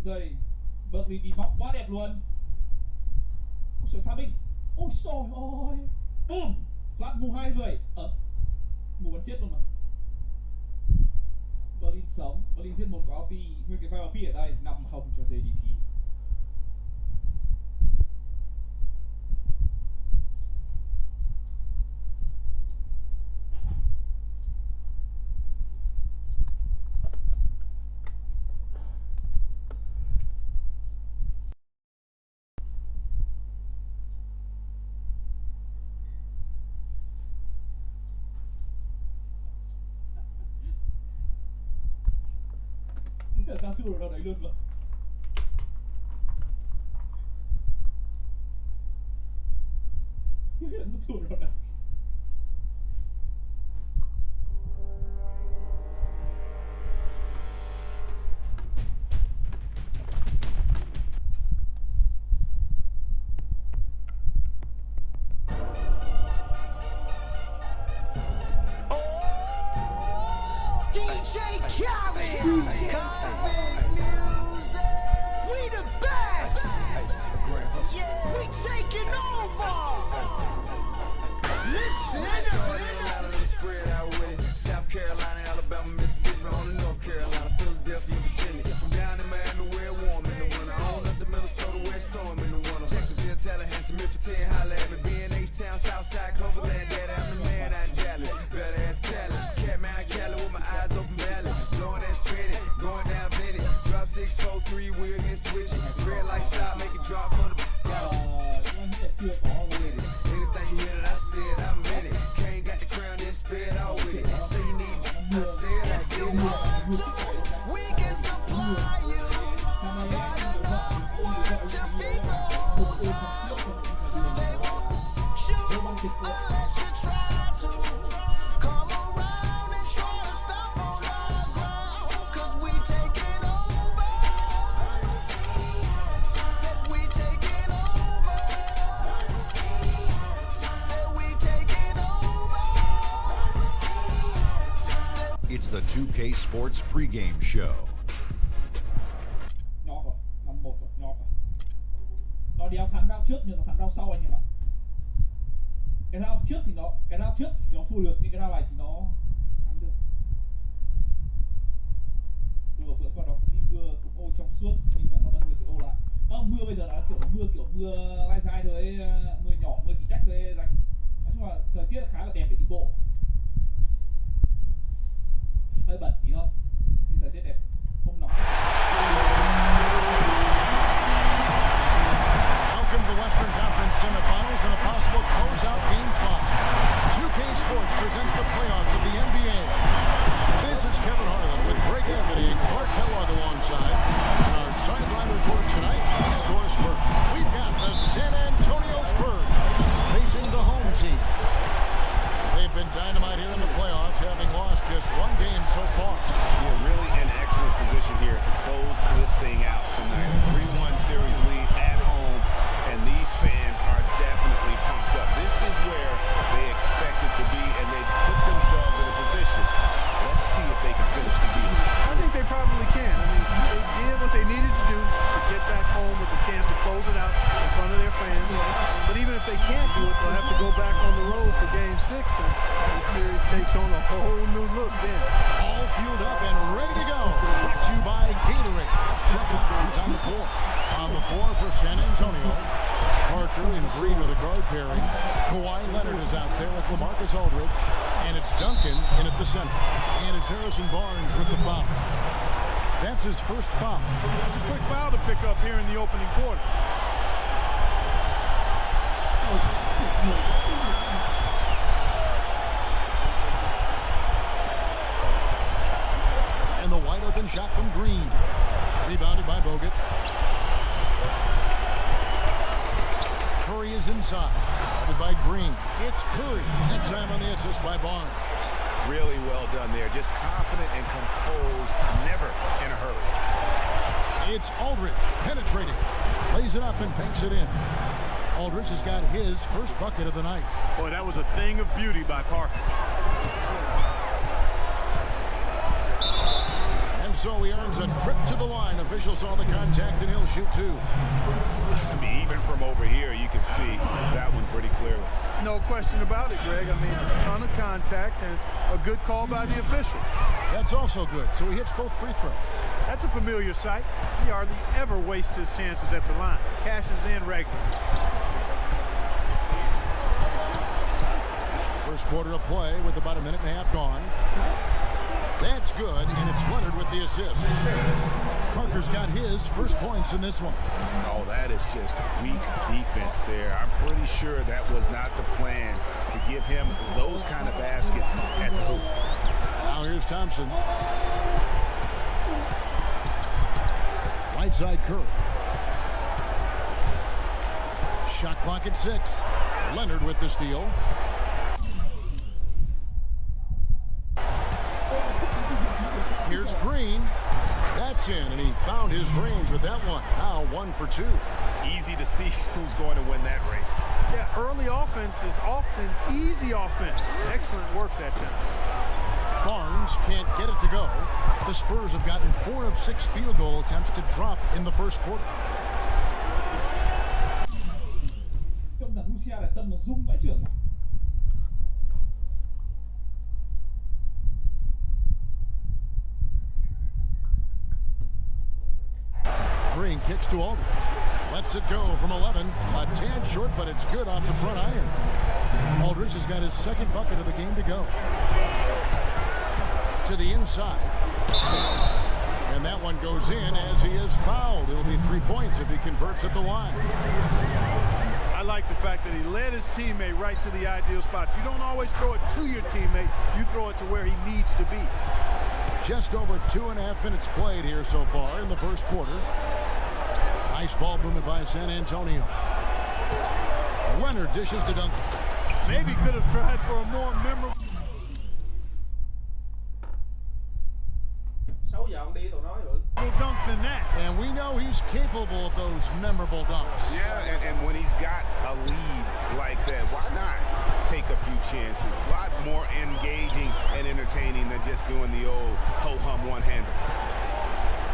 giây. Berkeley đi bóng quá đẹp luôn. Ôi trời, timing. Ôi trời ơi. Boom. Loạt mù 2 người. Mù bắn chết luôn mà. Berlin sống. Berlin giết một có ulti. Nguyên cái file ở đây 5-0 cho JDC. Sao thua được đâu đấy luôn mà. Sao thua được đâu đấy. It's the 2K Sports pregame show. Nhọt rồi, 5-1 rồi, nhọt rồi. Nó đéo thắng round trước nhưng nó thắng round sau anh em ạ. Cái round trước thì nó thua được, nhưng cái round này thì nó thắng được. Bữa qua đó cũng đi mưa cũng ô trong suốt nhưng mà nó vẫn được cái ô lại. Mưa bây giờ là kiểu mưa lai dai thôi, mưa nhỏ, mưa tí tách thôi dành. Nói chung là thời tiết khá là đẹp để đi bộ. Hơi bẩn tí thôi, nhưng thời tiết đẹp, không nóng. Welcome to the Western Conference Semi-finals and a possible closeout Game 5. 2K Sports presents the playoffs of the NBA. This is Kevin Harlan with Greg Anthony and Clark Kellogg alongside. And our sideline report tonight is to our Spurs. We've got the San Antonio Spurs facing the home team. They've been dynamite here in the playoffs, having lost just one game so far. We're really in excellent position here to close this thing out tonight. A 3-1 series lead at home, and these fans are definitely pumped up. This is where they expect it to be, and they've put themselves in a position. Let's see if they can finish the deal. I think they probably can. I mean, they did what they needed to do to get back home with a chance to close it out in front of their fans. But even if they can't do it, they'll have to go back on the road for Game 6, and the series takes on a whole new look then. All fueled up and ready to go. Brought to you by Gatorade. Let's check out who's on the floor. On the floor for San Antonio, Parker and Green are the guard pairing. Kawhi Leonard is out there with LaMarcus Aldridge. And it's Duncan in at the center. And it's Harrison Barnes with the foul. That's his first foul. That's a quick foul to pick up here in the opening quarter. And the wide open shot from Green. Rebounded by Bogut. Curry is inside. Guarded by Green. It's Curry. That time on the assist by Barnes. Really well done there. Just confident and composed, never in a hurry. It's Aldridge penetrating. Plays it up and banks it in. Aldridge has got his first bucket of the night. Boy, that was a thing of beauty by Parker. so he earns a trip to the line. Officials saw the contact, and he'll shoot two. I mean, even from over here, you can see that one pretty clearly. No question about it, Greg. I mean, a ton of contact and a good call by the official. That's also good, so he hits both free throws. That's a familiar sight. He hardly ever wastes his chances at the line. Cashes in regularly. First quarter of play with about a minute and a half gone. That's good, and it's Leonard with the assist. Parker's got his first points in this one. Oh, that is just weak defense there. I'm pretty sure that was not the plan to give him those kind of baskets at the hoop. Now here's Thompson. Right side Curry. Shot clock at 6. Leonard with the steal. Here's Green. That's in, and he found his range with that one. Now 1 for 2. Easy to see who's going to win that race. Yeah, early offense is often easy offense. Excellent work that time. Barnes can't get it to go. The Spurs have gotten 4 of 6 field goal attempts to drop in the first quarter. Trông thằng Lucia này tâm nó rung vãi chưởng mà. Green kicks to Aldridge. Lets it go from 11. A tad short, but it's good off the front iron. Aldridge has got his second bucket of the game to go. To the inside. And that one goes in as he is fouled. It'll be 3 points if he converts at the line. I like the fact that he led his teammate right to the ideal spot. You don't always throw it to your teammate. You throw it to where he needs to be. Just over 2.5 minutes played here so far in the first quarter. Nice ball movement by San Antonio. Leonard dishes to Duncan. Maybe could have tried for a more memorable. Dunk than that. And we know he's capable of those memorable dunks. Yeah, and when he's got a lead like that, why not take a few chances? A lot more engaging and entertaining than just doing the old ho-hum one-hander.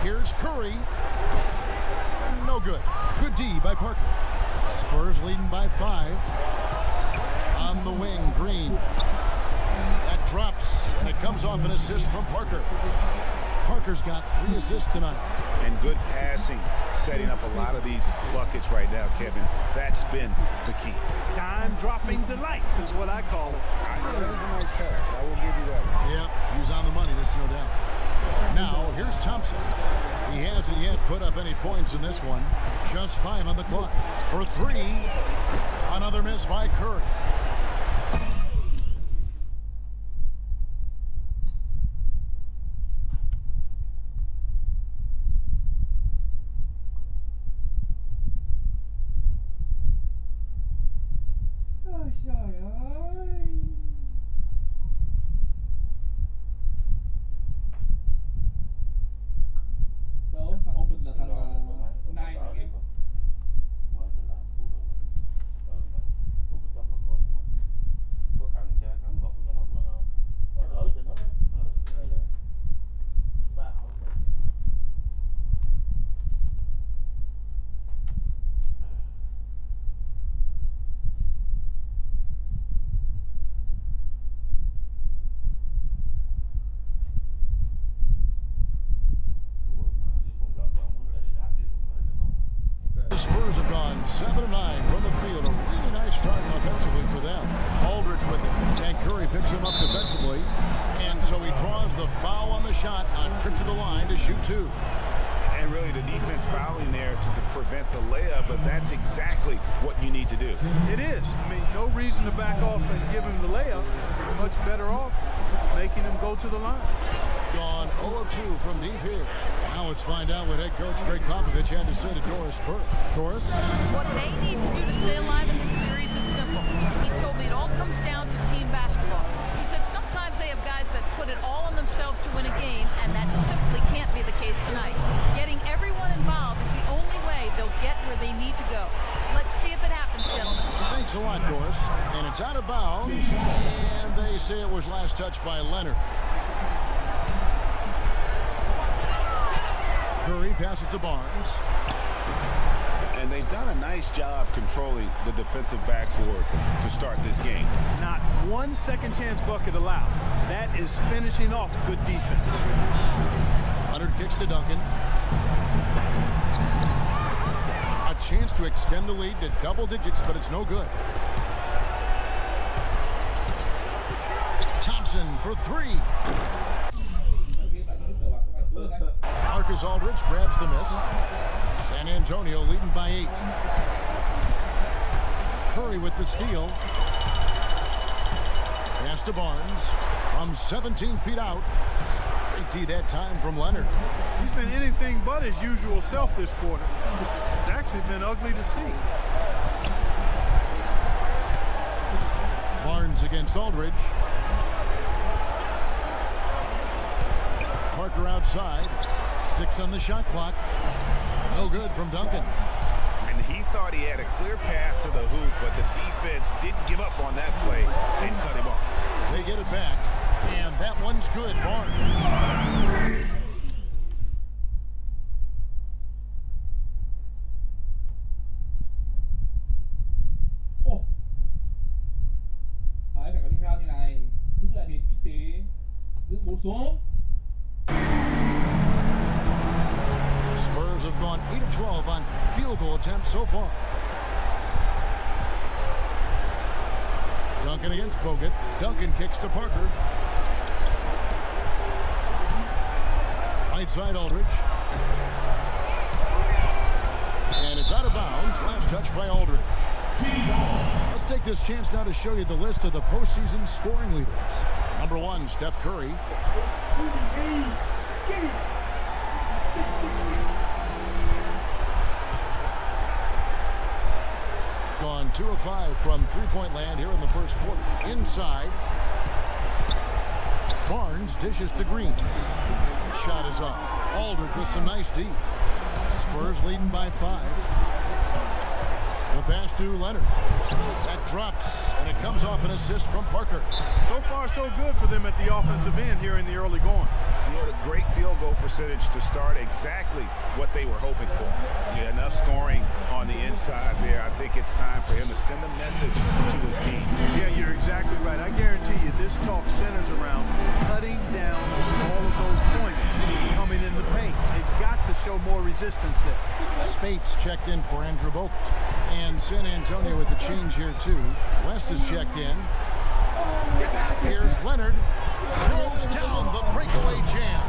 Here's Curry. No good. Good D by Parker. Spurs leading by 5. On the wing, Green. That drops, and it comes off an assist from Parker. Parker's got 3 assists tonight. And good passing, setting up a lot of these buckets right now, Kevin. That's been the key. Dime-dropping delights is what I call it. That was a nice pass. I will give you that one. Yep, he was on the money, that's no doubt. Now, here's Thompson. He hasn't yet put up any points in this one. Just 5 on the clock. For 3, another miss by Curry. Trời ơi. Đâu, thằng Open là thằng Nine game. The Spurs have gone 7 of 9 from the field. A really nice start offensively for them. Aldridge with it. And Curry picks him up defensively. And so he draws the foul on the shot. A trip to the line to shoot 2. And really the defense fouling there to prevent the layup, but that's exactly what you need to do. It is. I mean, no reason to back off and give him the layup. You're much better off making him go to the line. Gone 0 of 2 from deep here. Now let's find out what head coach Greg Popovich had to say to Doris Burke. Doris? What they need to do to stay alive in this series is simple. He told me it all comes down to team basketball. He said sometimes they have guys that put it all on themselves to win a game, and that simply can't be the case tonight. Getting everyone involved is the only way they'll get where they need to go. Let's see if it happens, gentlemen. Thanks a lot, Doris. And it's out of bounds. And they say it was last touched by Leonard. Curry passes to Barnes. And they've done a nice job controlling the defensive backboard to start this game. Not one second chance bucket allowed. That is finishing off good defense. Leonard kicks to Duncan. A chance to extend the lead to double digits, but it's no good. Thompson for three. Marcus Aldridge grabs the miss. San Antonio leading by 8. Curry with the steal. Pass to Barnes from 17 feet out. Great D that time from Leonard. He's been anything but his usual self this quarter. It's actually been ugly to see. Barnes against Aldridge. Parker outside. 6 on the shot clock. No good from Duncan. And he thought he had a clear path to the hoop, but the defense didn't give up on that play and cut him off. They get it back, and that one's good. Barnes. Ồ. Đấy, phải có những round như này, giữ lại nền kinh tế, giữ 4 số. Spurs have gone 8 of 12 on field goal attempts so far. Duncan against Bogut. Duncan kicks to Parker. Right side Aldridge. And it's out of bounds. Last touch by Aldridge. Let's take this chance now to show you the list of the postseason scoring leaders. Number 1, Steph Curry. Gone 2 of 5 from three-point land here in the first quarter. Inside. Barnes dishes to Green. Shot is off. Aldridge with some nice D. Spurs leading by 5. The pass to Leonard. That drops, and it comes off an assist from Parker. So far, so good for them at the offensive end here in the early going. He had a great field goal percentage to start, exactly what they were hoping for. Yeah, enough scoring on the inside there. I think it's time for him to send a message to his team. Yeah, you're exactly right. I guarantee you this talk centers around cutting down all of those points coming in the paint. They've got to show more resistance there. Spates checked in for Andrew Bogut. And San Antonio with the change here, too. West is checked in. Here's Leonard. Throws down the breakaway jam.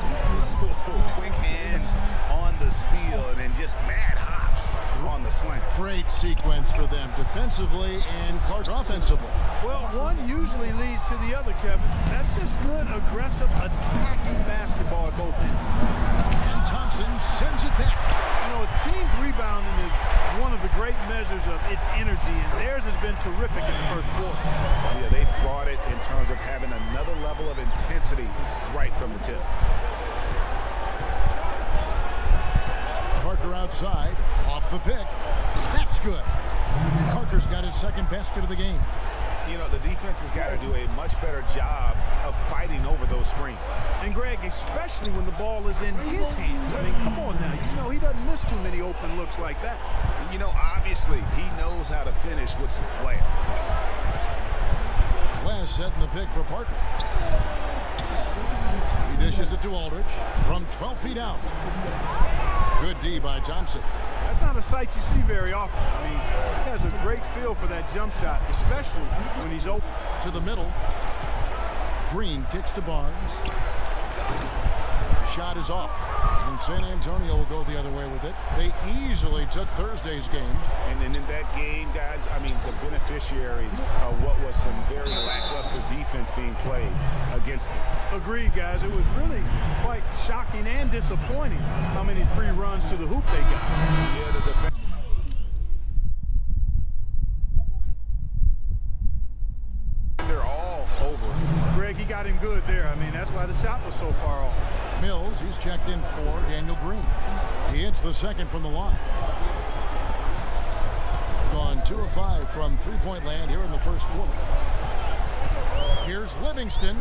Quick hands on the steal and then just mad hops on the slant. Great sequence for them defensively and Clark offensively. Well, one usually leads to the other, Kevin. That's just good, aggressive, attacking basketball at both ends. And Thompson sends it back. You know, a team's rebounding is one of the great measures of its energy, and theirs has been terrific in the first quarter. Yeah, they've brought it in terms of having another level of intensity right from the tip. Parker outside, off the pick. That's good. Parker's got his second basket of the game. You know, the defense has got to do a much better job of fighting over those screens. And Greg, especially when the ball is in his hands. I mean, come on now. You know, he doesn't miss too many open looks like that. You know, obviously, he knows how to finish with some flair. West setting the pick for Parker. He dishes it to Aldridge from 12 feet out. Good D by Thompson. That's not a sight you see very often. I mean, he has a great feel for that jump shot, especially when he's open. To the middle. Green kicks to Barnes. Shot is off. And San Antonio will go the other way with it. They easily took Thursday's game. And in that game, guys, I mean, the beneficiary of what was some very lackluster defense being played against them. Agreed, guys. It was really quite shocking and disappointing how many free runs to the hoop they got. Yeah, the defense. They're all over. Greg, he got him good there. I mean, that's why the shot was so far off. Mills, he's checked in for Daniel Green. He hits the second from the line. Gone 2 of 5 from three-point land here in the first quarter. Here's Livingston,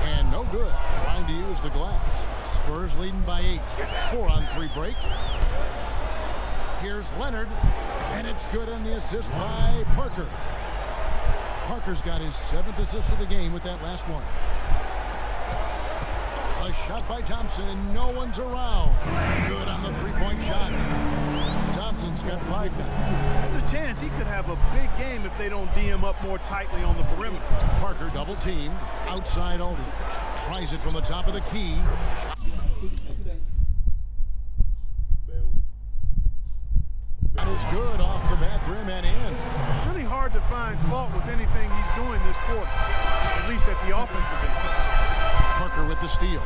and no good. Trying to use the glass. Spurs leading by 8. 4-on-3 break. Here's Leonard, and it's good on the assist by Parker. Parker's got his 7th assist of the game with that last one. A shot by Thompson, and no one's around. Good on the three-point shot. Thompson's got 5 now. There's a chance he could have a big game if they don't D him up more tightly on the perimeter. Parker double-teamed. Outside Aldridge. Tries it from the top of the key. That is good off the back rim and in. Really hard to find fault with anything he's doing this quarter, at least at the offensive end. Parker with the steal.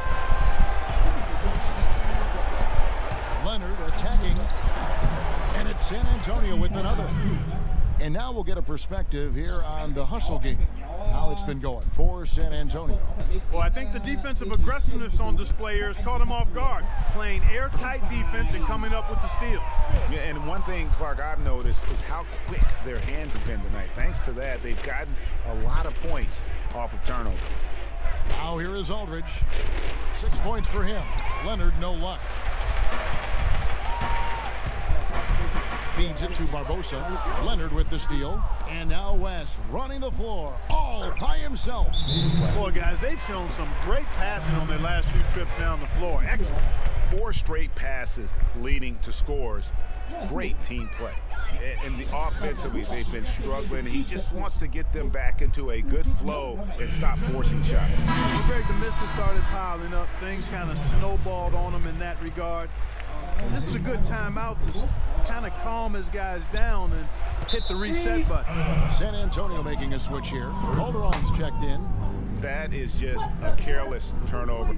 Leonard attacking, and it's San Antonio with another. And now we'll get a perspective here on the hustle game, how it's been going for San Antonio. Well, I think the defensive aggressiveness on display here has caught him off guard, playing airtight defense and coming up with the steals. Yeah, and one thing, Clark, I've noticed is how quick their hands have been tonight. Thanks to that, they've gotten a lot of points off of turnover. Now here is Aldridge. 6 points for him. Leonard, no luck. Feeds it to Barbosa. Leonard with the steal. And now West running the floor all by himself. Boy, guys, they've shown some great passing on their last few trips down the floor. Excellent. 4 straight passes leading to scores. Great team play. And the offensively, they've been struggling. He just wants to get them back into a good flow and stop forcing shots. Well, Greg, the misses started piling up. Things kind of snowballed on him in that regard. This is a good timeout to kind of calm his guys down and hit the reset button. San Antonio making a switch here. Calderon's checked in. That is just a careless turnover.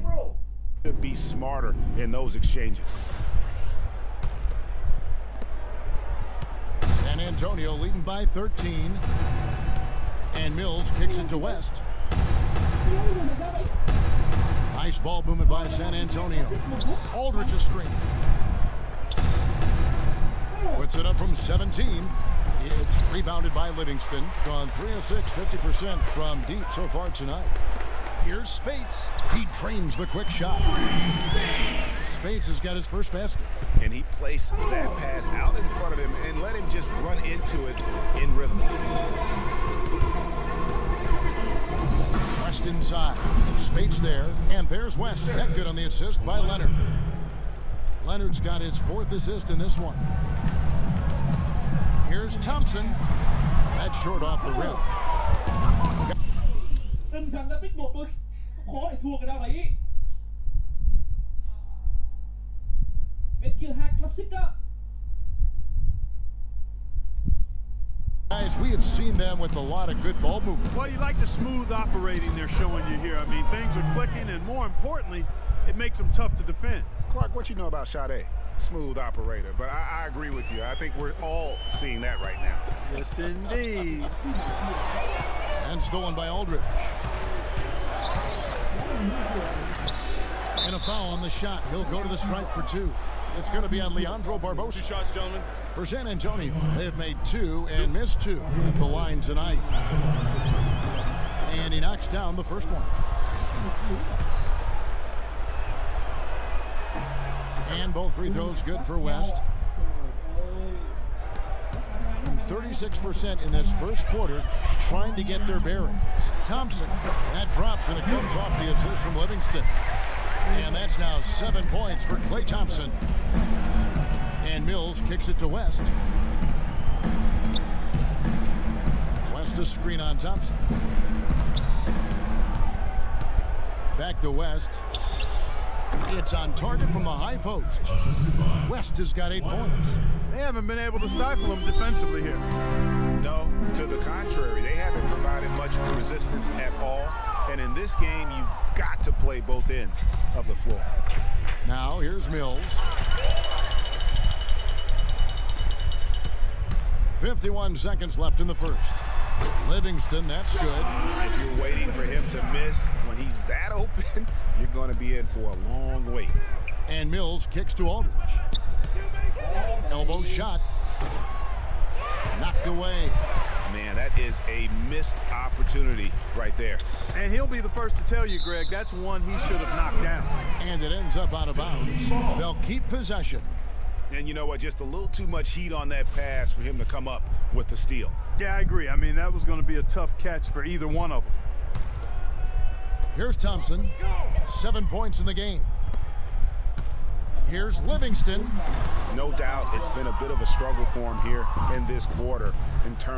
Should be smarter in those exchanges. San Antonio leading by 13. And Mills kicks it to West. Nice ball movement by San Antonio. Aldridge a screen. Puts it up from 17. It's rebounded by Livingston. Gone 3 of 6, 50% from deep so far tonight. Here's Spates. He drains the quick shot. Spates has got his first basket. And he placed that pass out in front of him and let him just run into it in rhythm. West inside. Spates there. And there's West. That good on the assist by Leonard. Leonard's got his 4th assist in this one. Here's Thompson. That's short off the rim. Tinh thần đã biết một đôi khó để thua cái đao đấy. Bên kia hai classic đó. Guys, we have seen them with a lot of good ball movement. Well, you like the smooth operating they're showing you here. I mean, things are clicking, and more importantly, it makes them tough to defend. Clark, what you know about Sade? Smooth operator, but I agree with you. I think we're all seeing that right now. Yes, indeed. And stolen by Aldridge. And a foul on the shot. He'll go to the stripe for 2. It's going to be on Leandro Barbosa. 2 shots, gentlemen. For San Antonio, they have made 2 and missed 2 at the line tonight. And he knocks down the first one. And both free throws good for West. 36% in this first quarter, trying to get their bearings. Thompson, that drops and it comes off the assist from Livingston. And that's now 7 points for Klay Thompson. And Mills kicks it to West. West a screen on Thompson. Back to West. It's on target from the high post. West has got 8 points. They haven't been able to stifle him defensively here. No, to the contrary. They haven't provided much resistance at all. And in this game, you've got to play both ends of the floor. Now, here's Mills. 51 seconds left in the first. Livingston, that's good. If you're waiting for him to miss when he's that open, you're going to be in for a long wait. And Mills kicks to Aldridge. Elbow shot. Knocked away. Man, that is a missed opportunity right there. And he'll be the first to tell you, Greg, that's one he should have knocked down. And it ends up out of bounds. They'll keep possession. And you know what? Just a little too much heat on that pass for him to come up with the steal. Yeah, I agree. I mean, that was going to be a tough catch for either one of them. Here's Thompson. 7 points in the game. Here's Livingston. No doubt it's been a bit of a struggle for him here in this quarter in terms